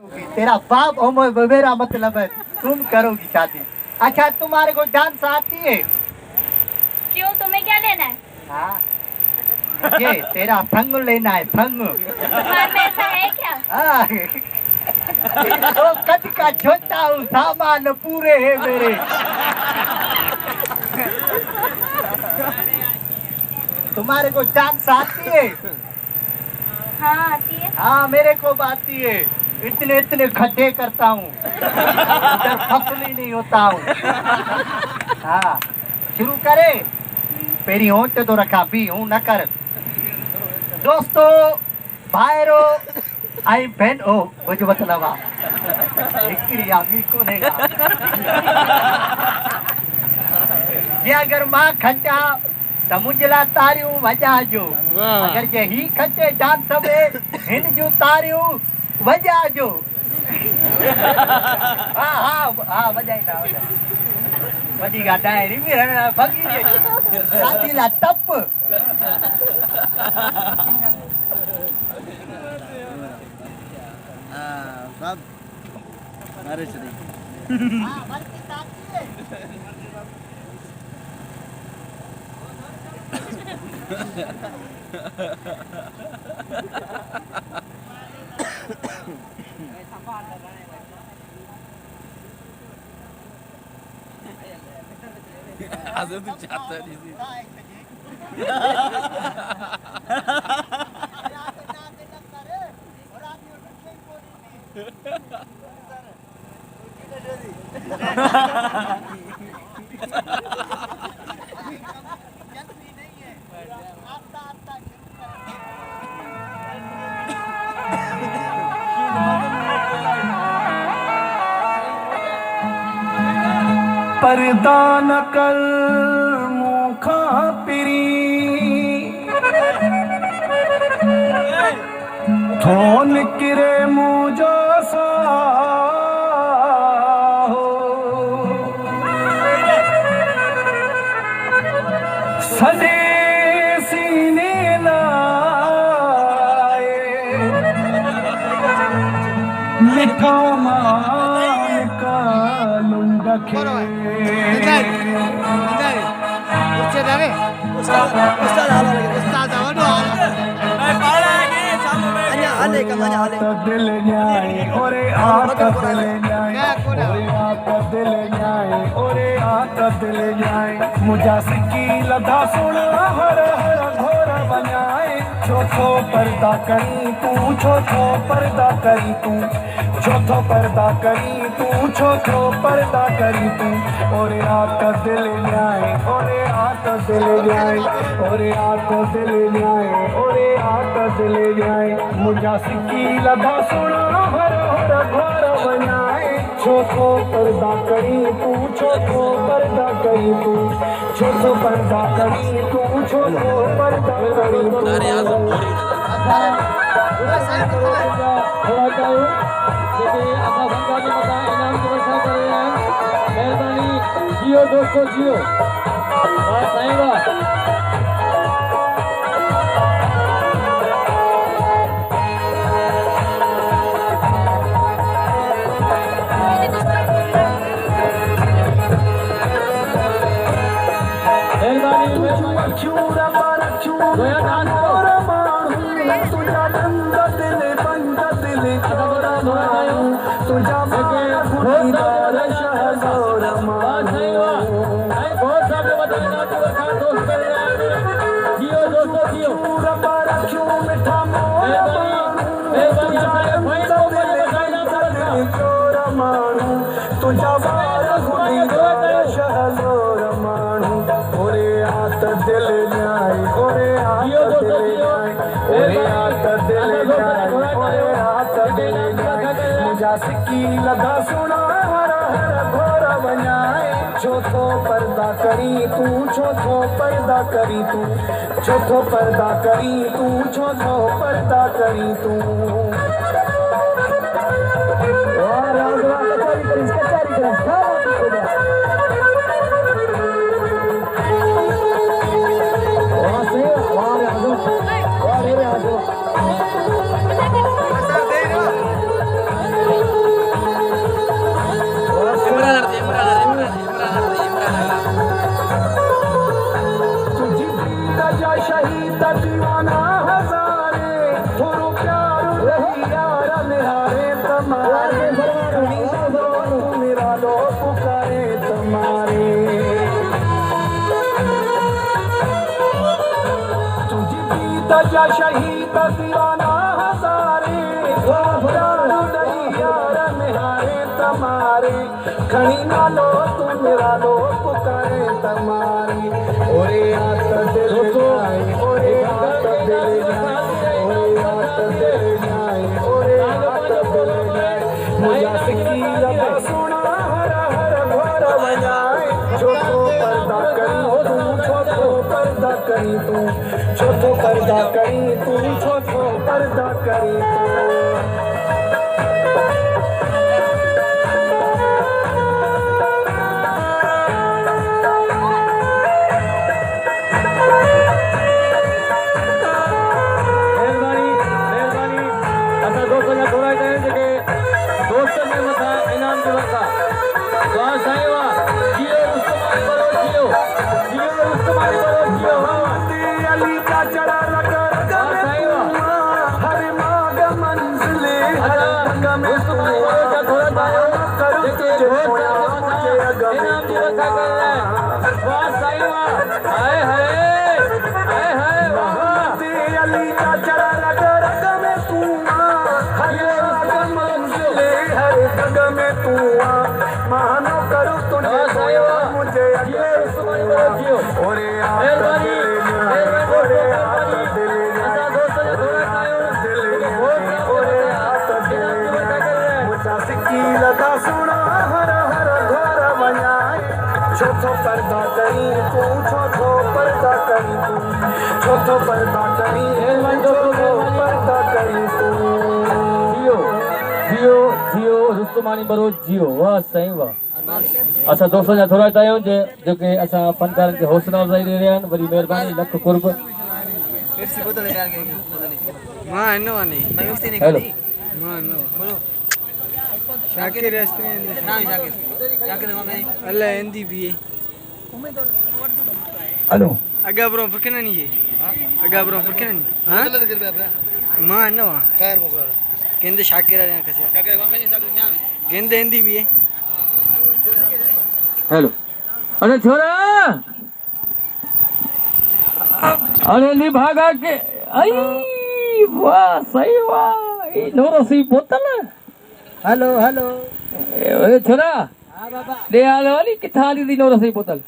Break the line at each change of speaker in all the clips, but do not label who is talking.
तेरा बाप और मेरा मतलब है तुम करोगी शादी। अच्छा तुम्हारे को डांस आती है?
क्यों, तुम्हें क्या लेना है?
हाँ मुझे तेरा संग लेना है, संग।
तुम्हारे में ऐसा है क्या?
हाँ तो कद का छोटा हूँ, सामान पूरे है मेरे। तुम्हारे को डांस आती है?
हाँ आती है।
हाँ मेरे को आती है। इतने इतने खड्डे करता हूँ, उधर फसल ही नहीं होता हूँ। हाँ शुरू करे। पेरी होंठ तो रखा भी हूँ न कर। दोस्तों भाईरो आई बहन ओ मुझे बतलावा मी को नहीं ये अगर माँ खचा तो मुझला तारियूं वजा जो, अगर जे ही खचे डांस में हिन जो तारियूं वजा जो। हाँ हाँ हाँ वजाइंदा वॾी गाॾा अहिड़ी बि भॻी शादी ला टप।
सब अरे चली आज तू चाहता नहीं थी।
पर्दा न कर मुखा पिरी थोन किरे मुझो सा हो सदे सीने लाए लिखा मान का लुंगा दिल जाए और आता दिल जाए दिल जाए और आता दिल जाए मुझा सिक्की लधा सुन हर हर घोर बनाए चौथो पर्दा करी तू चौथो पर्दा करी तू चौथो पर्दा करी तू चौथो पर्दा करी तू और आता दिल जाए और आता दिल जाए और आता दिल जाए और आता दिल जाए मुझा सिक्की लधा सुन हर हर घोर बनाए चौथो पर्दा करी तू चौथो पर्दा करी तू चौथो पर्दा करी तू चौथो पर्दा करी तू मेहरबानी जियो दोस्तों जियो सिक्की लगा सुना हर हर घोर बनाए चौथो पर्दा करी तू चौथो पर्दा करी तू चौथो पर्दा करी तू चौथो पर्दा करी तू तुम्हारे मेरा लो पुकारे तुम्हारे तुझी पीता जा शहीद दीवाना हजारे यार निहारे तुम्हारे खड़ी ना लो तू मेरा लो पुकारे तुम्हारी ओरे आत दिल जाए ओरे आत दिल जाए ओरे आत दिल जाए ओरे आत दिल जाए मुझा सिक्की लगा सुना हर हर भर बजाए छोटो पर्दा करी तू छोटो पर्दा करी तू छोटो पर्दा करी तू छोटो पर्दा करी तू मानो करूँ तुझे मुझे लगा सुना हर हर घर बनाए छोटो पर्दा करी तू छोटो पर्दा करी तू छोटो पर्दा करी छोटो पर्दा करी तू
जियो जियो जियो रुस्तमानी बरोज जियो वाह सही वाह असां दोस्तनि जा थोरा आहियूं जेके असां फनकारनि खे हौसला अफ़ज़ाई ॾेई रहिया आहिनि वरी महिरबानी लख कुर्ब हेलो
शाकिर अल्लाह हिंदी भी है
हेलो
अगा ब्रो फुकना नहीं है अगा ब्रो फुकना नहीं हां मां न खैर मोकरा केंदे शाकिर आ कसे शाकिर वांगे शाकिर क्या गेंदे हिंदी भी है
हेलो अरे छोरा अरे नी भागा के आई वाह सही वाह ई नोरसी बोतल
हेलो हेलो
ओए छोरा
हाँ बाबा
ले आ वाली किथा दी दी नोरसी बोतल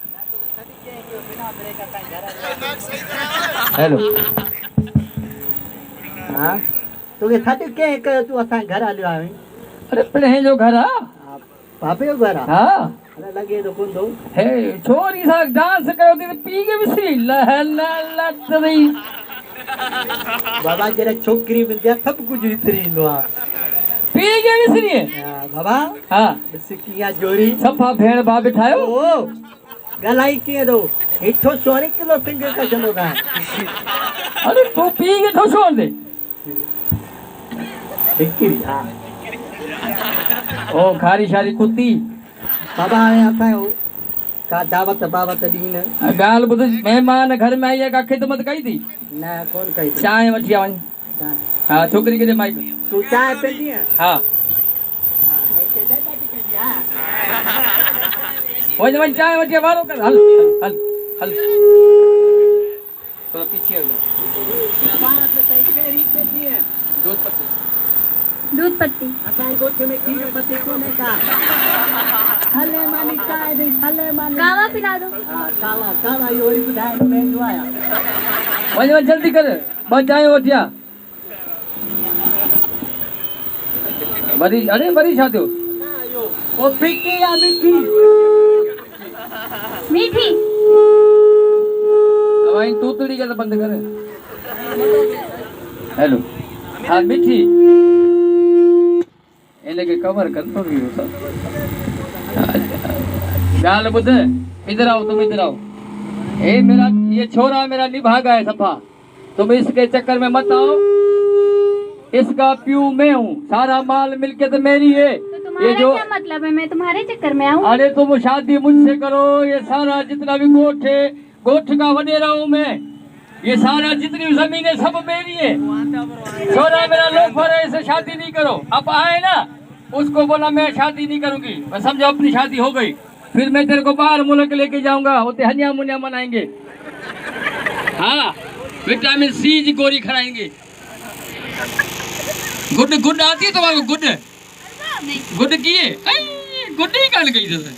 हेलो
हाँ तोखे छाती के तू असां घर हलियो आहीं
अरे पिणे जो घर आ
पापे जो घर आहे
हाँ
अरे लॻे थो कोन थो
हे छोरी सां डांस कयो थी पी के विसरी लहला लटरी
बाबा जॾहिं छोकिरी मिलंदी आहे सभु कुझु विसरी ईंदो आहे
पी के विसरी
बाबा
हाँ
ॾिस कीअं जोरी
सफ़ा भेण भाउ बिठायो
ओ ॻाल्हाई कीअं थो हेठो 100 किलो सिंगर कढंदो था
अरे तू पी के थो छोड़ दे ओ खारी शारी कुत्ती
बाबा हाणे असांजो का दावत बावत ॾींहुं
ॻाल्हि ॿुध महिमान घर में आई आहे का ख़िदमत कई थी
न कोन कई
चांहि वठी आ वञ हाँ छोकिरी खे दे माइक
तूं चांहि पींदी आहे
हाँ वञ वञ चांहि वठी आ वारो कर हल हल हल थोड़ा पीछे हो जा दूध पत्ती
दूध पत्ती
असांजे ॻोठ में खीर पत्ती कोन्हे का हले मानी चांहि ॾेई हले मानी
कावा पिला दो
हा कावा कावा इहो वरी ॿुधाए पंहिंजो आया
वञ वञ जल्दी कर ॿ चांहि वठी आ वरी अरे वरी छा थियो
वो फिकी या मिठी
मीठी
अब तूतड़ी का तो बंद कर हेलो हाँ मिठी इनके कवर कर तो भी होता गाल बुध इधर आओ तुम इधर आओ ए मेरा ये छोरा मेरा निभागा है सफा तुम इसके चक्कर में मत आओ इसका प्यू मैं हूँ सारा माल मिलके तो मेरी है
ये जो क्या मतलब है मैं तुम्हारे चक्कर में आऊँ
अरे तुम शादी मुझसे करो ये सारा जितना भी गोठ है गोठ का वडेरा हूँ मैं ये सारा जितनी जमीनें सब मेरी है छोरा मेरा लोफर है इसे शादी नहीं करो अब आए ना उसको बोला मैं शादी नहीं करूंगी, मैं समझो अपनी शादी हो गई, फिर मैं तेरे को बाहर मुल्क लेके जाऊंगा, होते हनिया मुनिया मनाएंगे। हाँ, विटामिन सी की गोली खिलाएंगे। गुड गुड आती है तुम्हारे को? गुड गुड किए? गुड ही कर गई तुझे।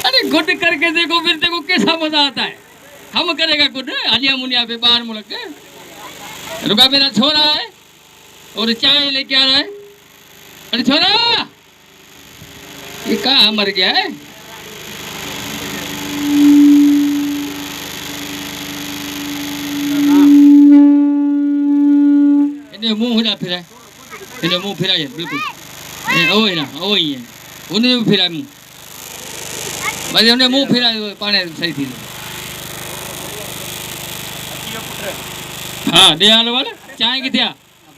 अरे गुड करके देखो, फिर देखो कैसा मजा आता है। हम करेगा गुड हनिया मुनिया पे बाहर मुल्क के। रुका मेरा छोरा है और चाय लेके आ रहा है। अरे छोरा, ये कहाँ मर गया है? इन्हें मुंह हिला फिरा, इन्हें मुंह फिरा है बिल्कुल। ओ ही ना, ओ ही है, उन्हें भी फिरा मुंह, बस उन्हें मुंह फिरा पाने सही थी। हाँ दे आलो वाला चाय की दिया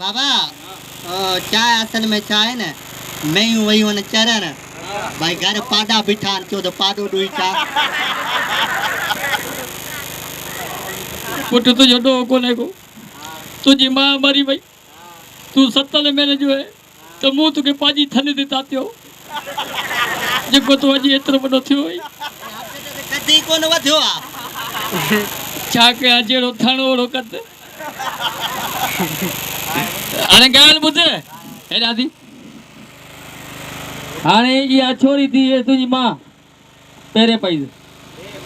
बाबा। चाय असल में चाय न मैं हूँ वही होना चाह ना भाई। घर पाडा बिठान चो तो पाडो डुई चा
पुट तुझो डो कोने को, तुझी माँ मरी भाई, तू 70 महीने जो है तो मुंह तुके पाजी थने देता थियो, जेको तो अजी एतरो बड़ो थियो भाई।
कदी कोन वधियो आ
छा कया जेड़ो थाणो ओड़ो कद। हाणे ॻाल्हि ॿुध हे दादी, हाणे इहा छोरी थी तुंहिंजी मां पहिरें पई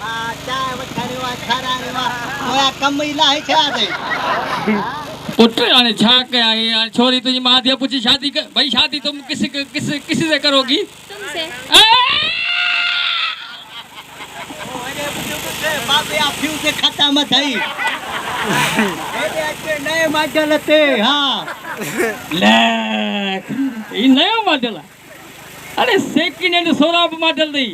मां चाय वठाणी वा खाराणी वा ओया कम इलाही छा दे
पुट। हाणे छा कया, ये छोरी तुझी मां थी पूछी शादी कर भाई, शादी तुम किसी से करोगी?
तुमसे।
बाबे आ फ्यूज खत्म थई एडे अचे नए मॉडल ते। हां
ले ई नयो मॉडल आहे। अरे सेकंड हैंड सोराब मॉडल दी।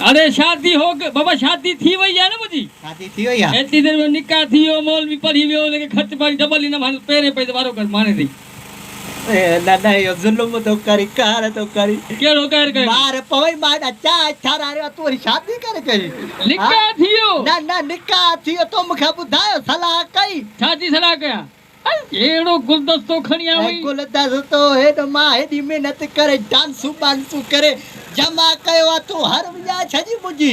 अरे शादी हो गई बाबा, शादी थी वही है ना मुझी,
शादी थी वई आ।
एतनी देर में निकाह थी हो, मौलवी पढ़ी वियो, लेकिन खर्च पाणी डबल ही न माने पेरे पैसे वारो कर माने थी।
दादा यो जुल्म तो करी कार तो करी
केड़ो कर करे
मार पवई माडा चाय छारा रे तू शादी करे कई
निकाह थियो?
ना ना निकाह थियो तो मुखे बुधायो सलाह कई।
शादी सलाह कया एड़ो गुलदस्तो खणिया हुई।
गुलदस्तो हेड मां हेडी मेहनत करे डांसू बांसू करे जमा कयो तू हर वजा छजी मुजी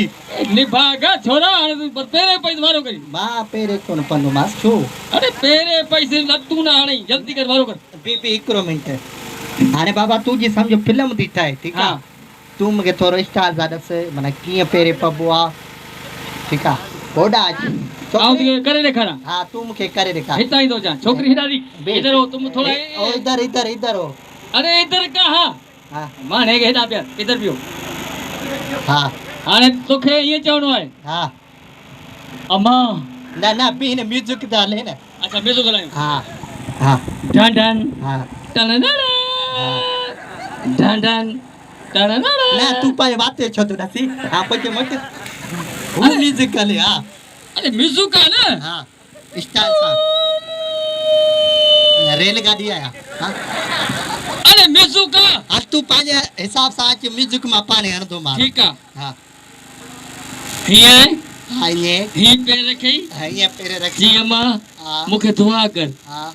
निभागा छोरा। तू पेरे पैसे वारो करी
मां पेरे कोन पनो मास छो।
अरे पेरे पैसे लतू ना हाणे जल्दी कर वारो कर।
बीबी एकरो मिनट हाने बाबा तू जी समझो फिल्म दी ठाए ठीक आ। तू मगे थोरो स्टार जादस माने किए पेरे पबुआ ठीक आ ओडा
आओ तो करे दिखाना।
हां तू मुखे करे दिखा
हिता ही तो जा छोकरी हिदारी इधर हो तुम थोड़ा
ओ इधर इधर इधर हो।
अरे इधर कहां?
हां
माने के हेडा प्यार इधर पियो।
हां
हाने तोखे ये चवणो है।
हां
अम्मा
ना ना बीने म्यूजिक डाले ना।
अच्छा म्यूजिक लगायो।
हां हां
डन डन
हां
डन डन डन
ना तू पाए बाते छो तो नसी। हां पके मत वो म्यूजिक डाले। हां
अरे म्यूजिक का ना।
हां स्टाइल सा रेलगाड़ी आया। हां
अरे म्यूजिक का
आज तू पाए हिसाब सा आज म्यूजिक में पाने हन दो मार।
ठीक है।
हां
हिए
हां ये
ही पे रखी
हां ये पेरे रखी
जी अम्मा
हां
मुखे दुआ कर।
हां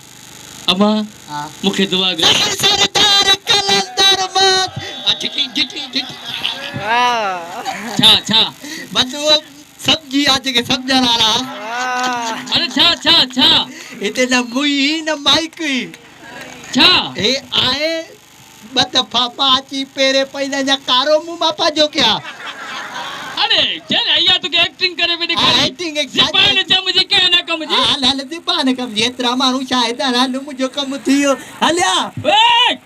अम्मा
हां
मुखे दुआ कर।
सरदार कलंदर मत अटकी जिटी
छा छा
बस वो सब्जी आज के समझ आ रहा।
अरे छा छा छा
इते न मुई न माइक
छा
ए आए बत फापा ची पेरे पहले जा कारो मु बापा जो क्या।
अरे चल आया तो एक्टिंग करे पे दिखा
एक्टिंग
जिपान चा मुझे क्या ना कम जी।
हां लाल दीपान कम जेतरा मानु शायद हाल मुजो कम थियो हल्या
ए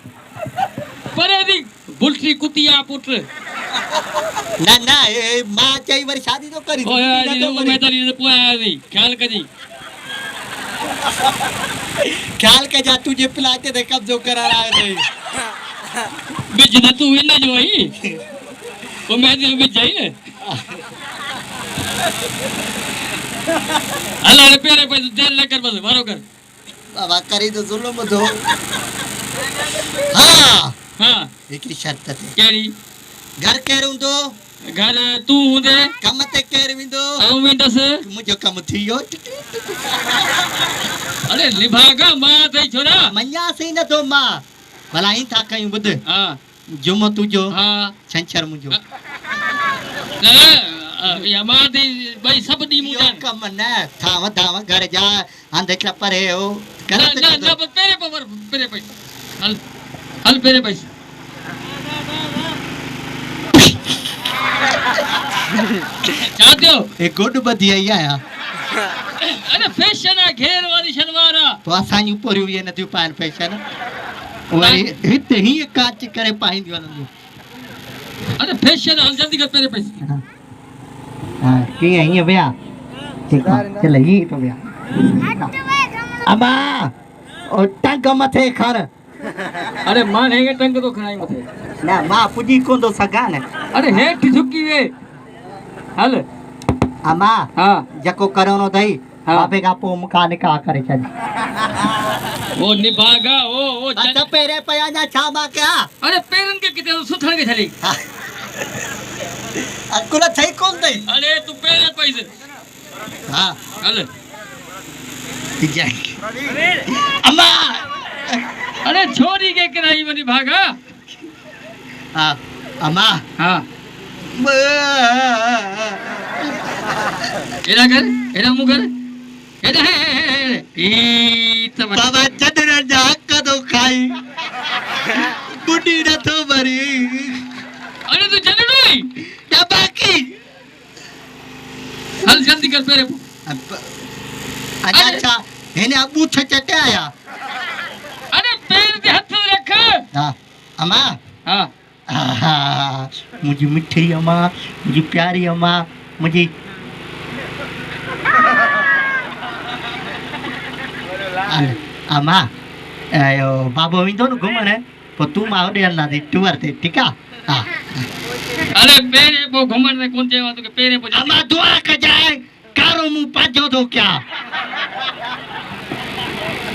परे दी बुलटी कुतिया पुत्र
ना ना ए मां चई बार शादी तो करी
ओए जी मैं तरी से पोया दी ख्याल कजी
ख्याल के जा तुझे पिलाते थे कब जो करा रहा है
बिज न तू इन जो ही वो मैं दे बिज जाई ने अल्लाह रे पेरे पे देर लेकर बस मारो कर
बाबा करी तो जुल्म दो। हां
हां
एक शर्त है
केरी
घर केरू तो
घर तू हुंदे
कम ते केर विंदो
आऊं विंदस
मुझो कम थियो
अरे निभागा मां थई छोरा
मञा सही न तो मां भला ही था कयूं बुध
हां
जुमो तुजो
हां
छंछर मुजो
या मां थी भाई सब दी
यो
मुजन
कम न था वधाव घर जा अंध चपरे हो
ना ना ना पेरे पे हल हल पेरे पे चाहते हो
ए गुड बधी आई आया
अरे फैशन है घेर वाली शलवारा
तो असांजी ऊपर ये न थियूं पाइनि फैशन वरी हिते ही काच करे पाईंदियूं वञनि
अरे फैशन हल जल्दी कर पेरे पे
हाँ कीअं हीअं विया ठीकु आहे चल ही तो विया अबा ओ टंग मथे खण
अरे मां हेगे टंग तो खणाई मथे
न मां पुॼी कोन थो सघां न
अरे हेठ झुकी वे हल
अमा
हाँ
जेको करणो अथई
हाँ।
बाबे खां पोइ मूंखां निकाह करे छॾ
वो निभागा वो
त पहिरें पिया अञा छा मां कयां
अरे पेरन के किते सुथण के छली
अकुल थई कोन अथई
अरे तू पेरे पैसे
हा
हल
अमा
अरे छोरी के किराई वनी भागा
हा अमा
हाँ एरा कर एरा मुंह कर एरा है ई तब
बाबा चदर जा कदो खाई बुढ़ी न तो मरी
अरे तू चल रही
या बाकी
हल जल्दी कर पेरे
अच्छा अच्छा हेने अबू चटे आया
अरे पैर पे हाथ रख
हाँ अमा
हाँ
मुझे मिठी अम्मा मुझे प्यारी अम्मा मुझे अम्मा यो बाबू ईंदो न घुमण पोइ तूं मां होॾे हलंदासीं टूर ते ठीकु आहे हा
अरे पेरे पो घुमण में कोन चयो तो पेरे पो
अम्मा दुआ कजाए कारो मुंह पाजो थो क्या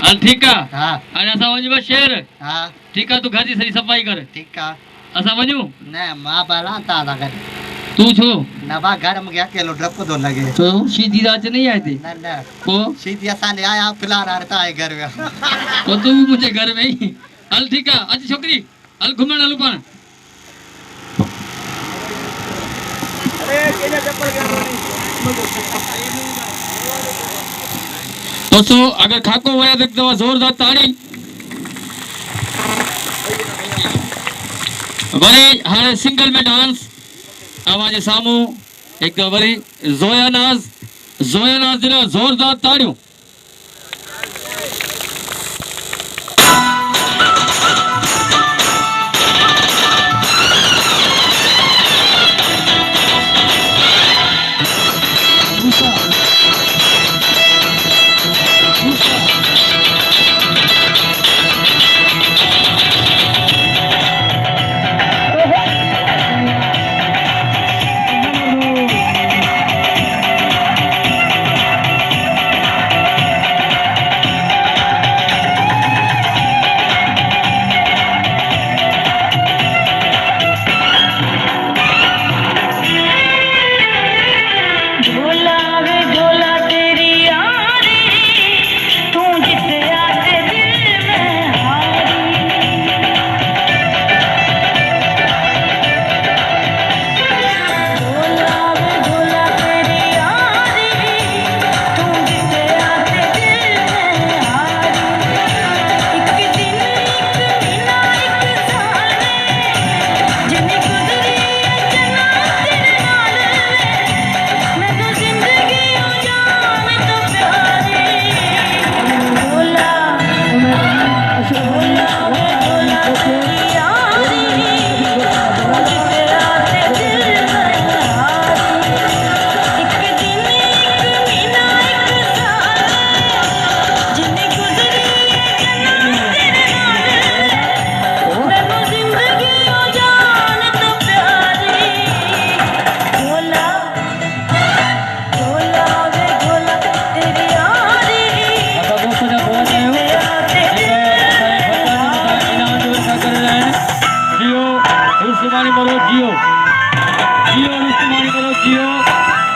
हल ठीक है
हाँ
अरे असा वञ शहर
हाँ
ठीक है तू घर जी सही सफाई कर
ठीकु आहे
असा वञू
न मां बाला तां गॾु
तू छो
न बा घर में अकेलो डपु थो लॻे
तो सीधी रात नहीं आए थे
न न
पो
सीधी असांजे आया फिलहाल हाणे तव्हांजे घर विया
तो तू भी मुझे घर में ही हल ठीक है अच छोकरी हल घुमण हलू पाण दोस्तों अगर खाको वया तो एक दफा जोरदार ताड़ी वरी हाणे सिंगल में डांस आवाज सामू एक दफा वरी जोया नाज दिलो जोरदार ताड़ियों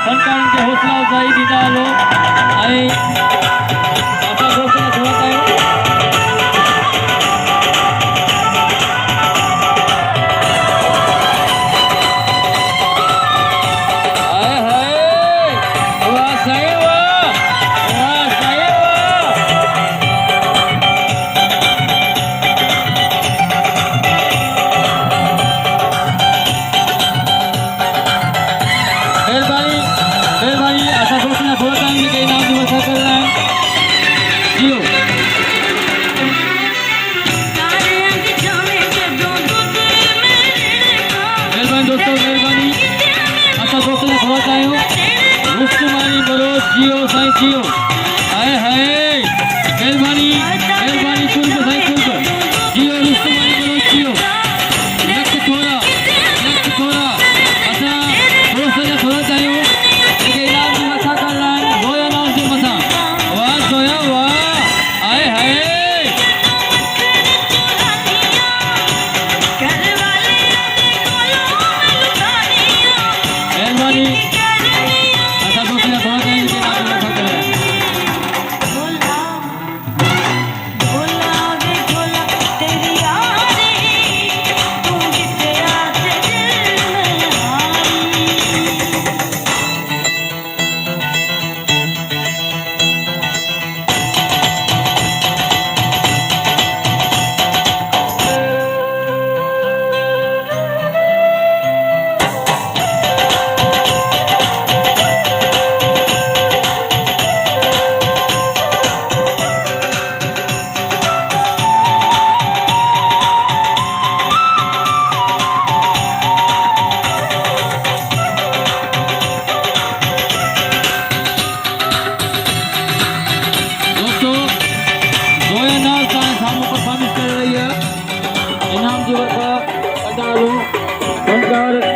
फनकारनि खे हौसला अफ़ज़ाई ॾींदा हलो ऐं दोस्तों ने धोता है